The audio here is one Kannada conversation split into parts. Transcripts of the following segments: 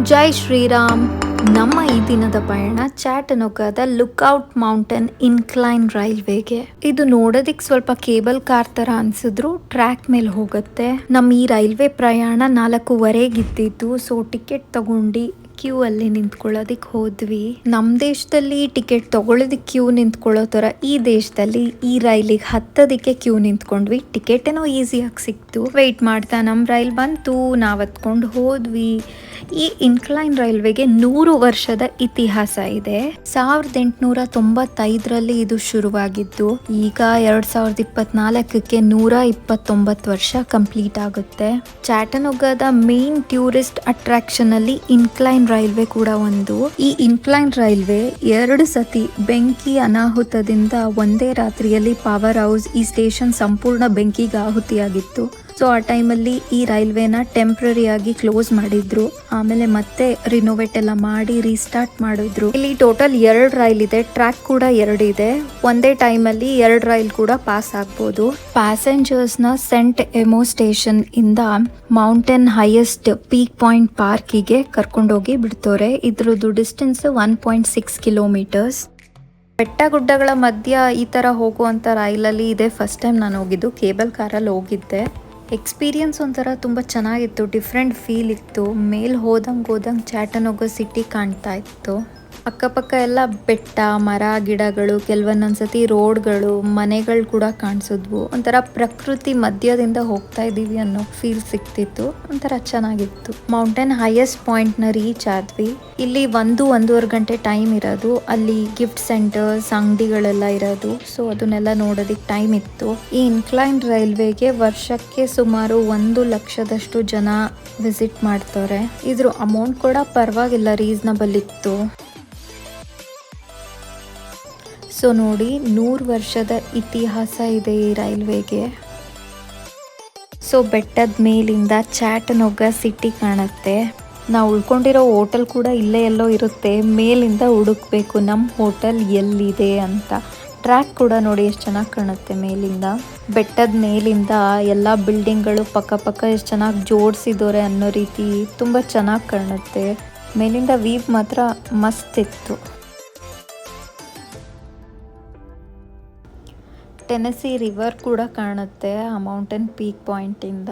ಜೈ ಶ್ರೀರಾಮ್. ನಮ್ಮ ಈ ದಿನದ ಪಯಣ ಚಾಟನೋಗಾದ ಲುಕ್ಔಟ್ ಮೌಂಟೇನ್ ಇನ್ಕ್ಲೈನ್ ರೈಲ್ವೆಗೆ. ಇದು ನೋಡೋದಿಕ್ ಸ್ವಲ್ಪ ಕೇಬಲ್ ಕಾರ್ ತರ ಅನ್ಸಿದ್ರು ಟ್ರ್ಯಾಕ್ ಮೇಲೆ ಹೋಗುತ್ತೆ. ನಮ್ಮ ಈ ರೈಲ್ವೆ ಪ್ರಯಾಣ 4:15 ಸೊ ಟಿಕೆಟ್ ತಗೊಂಡು ಕ್ಯೂ ಅಲ್ಲಿ ನಿಂತ್ಕೊಳ್ಳೋದಿಕ್ ಹೋದ್ವಿ. ನಮ್ ದೇಶದಲ್ಲಿ ಟಿಕೆಟ್ ತಗೊಳ್ಳೋದಿಕ್ ಕ್ಯೂ ನಿಂತ್ಕೊಳ್ಳೋ ತರ ಈ ದೇಶದಲ್ಲಿ ಈ ರೈಲಿಗೆ ಹತ್ತೋದಿಕ್ಕೆ ಕ್ಯೂ ನಿಂತ್ಕೊಂಡ್ವಿ. ಟಿಕೆಟ್ ಏನೋ ಈಸಿಯಾಗಿ ಸಿಕ್ತು. ವೆಯ್ಟ್ ಮಾಡ್ತಾ ನಮ್ ರೈಲ್ ಬಂತು, ನಾವ್ ಹತ್ಕೊಂಡು ಹೋದ್ವಿ. ಈ ಇನ್ಕ್ಲೈನ್ ರೈಲ್ವೆಗೆ 100 ವರ್ಷದ ಇತಿಹಾಸ ಇದೆ. 1895ರಲ್ಲಿ ಇದು ಶುರುವಾಗಿದ್ದು ಈಗ 2024ಕ್ಕೆ 129 ವರ್ಷ ಕಂಪ್ಲೀಟ್ ಆಗುತ್ತೆ. ಚಾಟನೋಗಾದ ಮೇನ್ ಟೂರಿಸ್ಟ್ ಅಟ್ರಾಕ್ಷನ್ ಅಲ್ಲಿ ಇನ್ಕ್ಲೈನ್ ರೈಲ್ವೆ ಕೂಡ ಒಂದು. ಈ ಇನ್ಕ್ಲೈನ್ ರೈಲ್ವೆ 2 ಸತಿ ಬೆಂಕಿ ಅನಾಹುತದಿಂದ ಒಂದೇ ರಾತ್ರಿಯಲ್ಲಿ ಪವರ್ ಹೌಸ್ ಈ ಸ್ಟೇಷನ್ ಸಂಪೂರ್ಣ ಬೆಂಕಿಗೆ ಆಹುತಿಯಾಗಿತ್ತು. ಸೊ ಆ ಟೈಮಲ್ಲಿ ಈ ರೈಲ್ವೆನ ಟೆಂಪ್ರರಿ ಆಗಿ ಕ್ಲೋಸ್ ಮಾಡಿದ್ರು. ಆಮೇಲೆ ಮತ್ತೆ ರಿನೋವೇಟ್ ಎಲ್ಲ ಮಾಡಿ ರೀಸ್ಟಾರ್ಟ್ ಮಾಡಿದ್ರು. ಇಲ್ಲಿ ಟೋಟಲ್ 2 ರೈಲ್ ಇದೆ. ಟ್ರ್ಯಾಕ್ ಕೂಡ 2 ಇದೆ. ಒಂದೇ ಟೈಮಲ್ಲಿ 2 ರೈಲ್ ಕೂಡ ಪಾಸ್ ಆಗ್ಬೋದು. ಪ್ಯಾಸೆಂಜರ್ಸ್ ನ ಸೆಂಟ್ ಎಮೋ ಸ್ಟೇಷನ್ ಇಂದ ಮೌಂಟೇನ್ ಹೈಯೆಸ್ಟ್ ಪೀಕ್ ಪಾಯಿಂಟ್ ಪಾರ್ಕಿಗೆ ಕರ್ಕೊಂಡೋಗಿ ಬಿಡ್ತವ್ರೆ. ಇದ್ರದ್ದು ಡಿಸ್ಟೆನ್ಸ್ 1.6 ಕಿಲೋಮೀಟರ್ಸ್. ಬೆಟ್ಟ ಗುಡ್ಡಗಳ ಮಧ್ಯ ಈ ತರ ಹೋಗುವಂತ ರೈಲಲ್ಲಿ ಇದೆ ಫಸ್ಟ್ ಟೈಮ್ ನಾನು ಹೋಗಿದ್ದು. ಕೇಬಲ್ ಕಾರಲ್ಲಿ ಹೋಗಿದ್ದೆ. ಎಕ್ಸ್ಪೀರಿಯನ್ಸ್ ಒಂಥರ ತುಂಬ ಚೆನ್ನಾಗಿತ್ತು. ಡಿಫ್ರೆಂಟ್ ಫೀಲ್ ಇತ್ತು. ಮೇಲ್ ಹೋದಂಗೆ ಚಾಟನೋಗಾ ಸಿಟಿ ಕಾಣ್ತಾ ಇತ್ತು. ಅಕ್ಕಪಕ್ಕ ಎಲ್ಲ ಬೆಟ್ಟ, ಮರ, ಗಿಡಗಳು, ಕೆಲವೊಂದೊಂದ್ಸತಿ ರೋಡ್ಗಳು, ಮನೆಗಳು ಕೂಡ ಕಾಣಿಸಿದ್ವು. ಒಂಥರ ಪ್ರಕೃತಿ ಮಧ್ಯದಿಂದ ಹೋಗ್ತಾ ಇದ್ದೀವಿ ಅನ್ನೋ ಫೀಲ್ ಸಿಕ್ತಿತ್ತು. ಒಂಥರ ಚೆನ್ನಾಗಿತ್ತು. ಮೌಂಟೇನ್ ಹೈಯೆಸ್ಟ್ ಪಾಯಿಂಟ್ ನ ರೀಚ್ ಆದ್ವಿ. ಇಲ್ಲಿ 1-1.5 ಗಂಟೆ ಟೈಮ್ ಇರೋದು. ಅಲ್ಲಿ ಗಿಫ್ಟ್ ಸೆಂಟರ್ಸ್, ಅಂಗಡಿಗಳೆಲ್ಲ ಇರೋದು. ಸೊ ಅದನ್ನೆಲ್ಲ ನೋಡೋದಿಕ್ ಟೈಮ್ ಇತ್ತು. ಈ ಇನ್ಕ್ಲೈನ್ ರೈಲ್ವೆಗೆ ವರ್ಷಕ್ಕೆ ಸುಮಾರು 1 ಲಕ್ಷದಷ್ಟು ಜನ ವಿಸಿಟ್ ಮಾಡ್ತಾರೆ. ಇದ್ರ ಅಮೌಂಟ್ ಕೂಡ ಪರವಾಗಿಲ್ಲ, ರೀಸನಬಲ್ ಇತ್ತು. ಸೊ ನೋಡಿ, 100 ವರ್ಷದ ಇತಿಹಾಸ ಇದೆ ಈ ರೈಲ್ವೆಗೆ. ಸೊ ಬೆಟ್ಟದ ಮೇಲಿಂದ ಚಾಟನೋಗಾ ಸಿಟಿ ಕಾಣುತ್ತೆ. ನಾವು ಉಳ್ಕೊಂಡಿರೋ ಹೋಟೆಲ್ ಕೂಡ ಇಲ್ಲೇ ಎಲ್ಲೋ ಇರುತ್ತೆ. ಮೇಲಿಂದ ಹುಡುಕ್ಬೇಕು ನಮ್ಮ ಹೋಟೆಲ್ ಎಲ್ಲಿದೆ ಅಂತ. ಟ್ರ್ಯಾಕ್ ಕೂಡ ನೋಡಿ ಎಷ್ಟು ಚೆನ್ನಾಗಿ ಕಾಣುತ್ತೆ ಮೇಲಿಂದ. ಬೆಟ್ಟದ ಮೇಲಿಂದ ಎಲ್ಲ ಬಿಲ್ಡಿಂಗ್ಗಳು ಪಕ್ಕ ಎಷ್ಟು ಚೆನ್ನಾಗಿ ಜೋಡಿಸಿದವ್ರೆ ಅನ್ನೋ ರೀತಿ ತುಂಬ ಚೆನ್ನಾಗಿ ಕಾಣುತ್ತೆ. ಮೇಲಿಂದ ವ್ಯೂ ಮಾತ್ರ ಮಸ್ತ್ ಇತ್ತು. ಟೆನೆಸಿ ರಿವರ್ ಕೂಡ ಕಾಣುತ್ತೆ ಆ ಮೌಂಟೇನ್ ಪೀಕ್ ಪಾಯಿಂಟಿಂದ.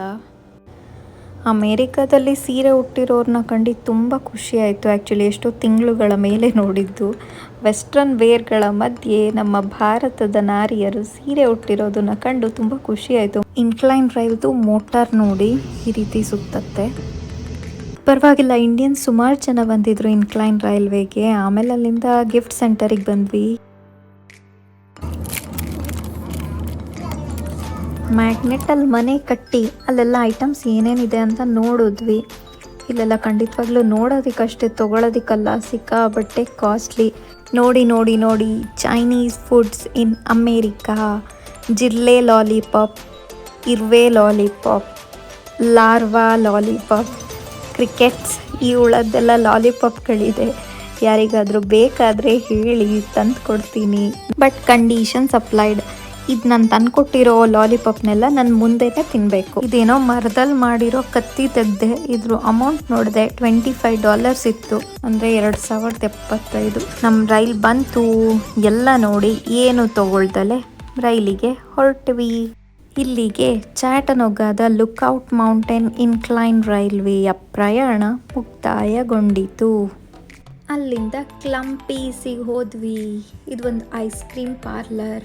ಅಮೇರಿಕಾದಲ್ಲಿ ಸೀರೆ ಉಟ್ಟಿರೋರನ್ನ ಕಂಡು ತುಂಬ ಖುಷಿ ಆಯಿತು. ಆ್ಯಕ್ಚುಲಿ ಎಷ್ಟೋ ತಿಂಗಳುಗಳ ಮೇಲೆ ನೋಡಿದ್ದು. ವೆಸ್ಟ್ರನ್ ವೇರ್ಗಳ ಮಧ್ಯೆ ನಮ್ಮ ಭಾರತದ ನಾರಿಯರು ಸೀರೆ ಉಟ್ಟಿರೋದನ್ನ ಕಂಡು ತುಂಬ ಖುಷಿ ಆಯಿತು. ಇನ್ಕ್ಲೈನ್ ರೈಲ್ದು ಮೋಟಾರ್ ನೋಡಿ ಈ ರೀತಿ ಸುತ್ತತ್ತೆ. ಪರವಾಗಿಲ್ಲ, ಇಂಡಿಯನ್ಸ್ ಸುಮಾರು ಜನ ಬಂದಿದ್ರು ಇನ್ಕ್ಲೈನ್ ರೈಲ್ವೆಗೆ. ಆಮೇಲೆ ಅಲ್ಲಿಂದ ಗಿಫ್ಟ್ ಸೆಂಟರಿಗೆ ಬಂದ್ವಿ. ಮ್ಯಾಗ್ನೆಟಲ್ಲಿ ಮನೆ ಕಟ್ಟಿ ಅಲ್ಲೆಲ್ಲ ಐಟಮ್ಸ್ ಏನೇನಿದೆ ಅಂತ ನೋಡಿದ್ವಿ. ಇಲ್ಲೆಲ್ಲ ಖಂಡಿತವಾಗ್ಲೂ ನೋಡೋದಕ್ಕಷ್ಟೇ, ತೊಗೊಳೋದಕ್ಕಲ್ಲ. ಸಿಕ್ಕಾಬಟ್ಟೆ ಕಾಸ್ಟ್ಲಿ. ನೋಡಿ ಚೈನೀಸ್ ಫುಡ್ಸ್ ಇನ್ ಅಮೇರಿಕಾ. ಜಿರ್ಲೆ ಲಾಲಿಪಾಪ್, ಇರ್ವೆ ಲಾಲಿಪಾಪ್, ಲಾರ್ವಾ ಲಾಲಿಪಾಪ್, ಕ್ರಿಕೆಟ್ಸ್, ಈ ಉಳದ್ದೆಲ್ಲ ಲಾಲಿಪಾಪ್ಗಳಿದೆ. ಯಾರಿಗಾದರೂ ಬೇಕಾದರೆ ಹೇಳಿ, ತಂದು ಕೊಡ್ತೀನಿ. But conditions applied. ಇದು ನಾನು ತಂದ್ಕೊಟ್ಟಿರೋ ಲಾಲಿಪಾಪ್ನೆಲ್ಲ ನಾನು ಮುಂದೆನೇ ತಿನ್ನಬೇಕು. ಇದೇನೋ ಮರದಲ್ಲಿ ಮಾಡಿರೋ ಕತ್ತಿ ತೆಗ್ದೆ. ಇದ್ರ ಅಮೌಂಟ್ ನೋಡಿದೆ, $25 ಇತ್ತು. ಅಂದರೆ 2075. ನಮ್ಮ ರೈಲ್ ಬಂತು. ಎಲ್ಲ ನೋಡಿ ಏನು ತಗೊಳ್ದಲೆ ರೈಲಿಗೆ ಹೊರಟ್ವಿ. ಇಲ್ಲಿಗೆ ಚಾಟನೋಗಾದ ಲುಕ್ಔಟ್ ಮೌಂಟೇನ್ ಇನ್ಕ್ಲೈನ್ ರೈಲ್ವೆಯ ಪ್ರಯಾಣ ಮುಕ್ತಾಯಗೊಂಡಿತು. ಅಲ್ಲಿಂದ ಕ್ಲಂಪೀಸಿಗೆ ಹೋದ್ವಿ. ಇದು ಒಂದು ice cream parlour.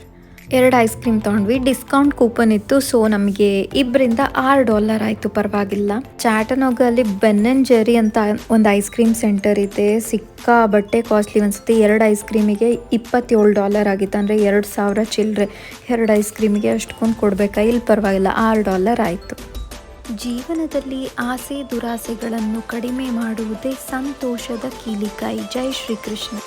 2 ice cream ತೊಗೊಂಡ್ವಿ. ಡಿಸ್ಕೌಂಟ್ ಕೂಪನ್ ಇತ್ತು. ಸೊ ನಮಗೆ ಇಬ್ಬರಿಂದ $6 ಆಯಿತು. ಪರವಾಗಿಲ್ಲ. ಚಾಟನೋಗಾ ಅಲ್ಲಿ ಬೆನ್ ಅಂಡ್ ಜೆರಿ ಅಂತ ಒಂದು ಐಸ್ ಕ್ರೀಮ್ ಸೆಂಟರ್ ಇದೆ. ಸಿಕ್ಕಾಬಟ್ಟೆ ಕಾಸ್ಟ್ಲಿ. ಒಂದ್ಸತಿ 2 ಐಸ್ ಕ್ರೀಮಿಗೆ $27 ಆಗಿತ್ತು. ಅಂದರೆ 2000 ಚಿಲ್ಲರೆ. 2 ಐಸ್ ಕ್ರೀಮಿಗೆ ಅಷ್ಟೊಂದು ಕೊಡಬೇಕಾ? ಇಲ್ಲಿ ಪರವಾಗಿಲ್ಲ, $6 ಆಯಿತು. ಜೀವನದಲ್ಲಿ ಆಸೆ ದುರಾಸೆಗಳನ್ನು ಕಡಿಮೆ ಮಾಡುವುದೇ ಸಂತೋಷದ ಕೀಲಿಕಾಯಿ. ಜೈ ಶ್ರೀಕೃಷ್ಣ.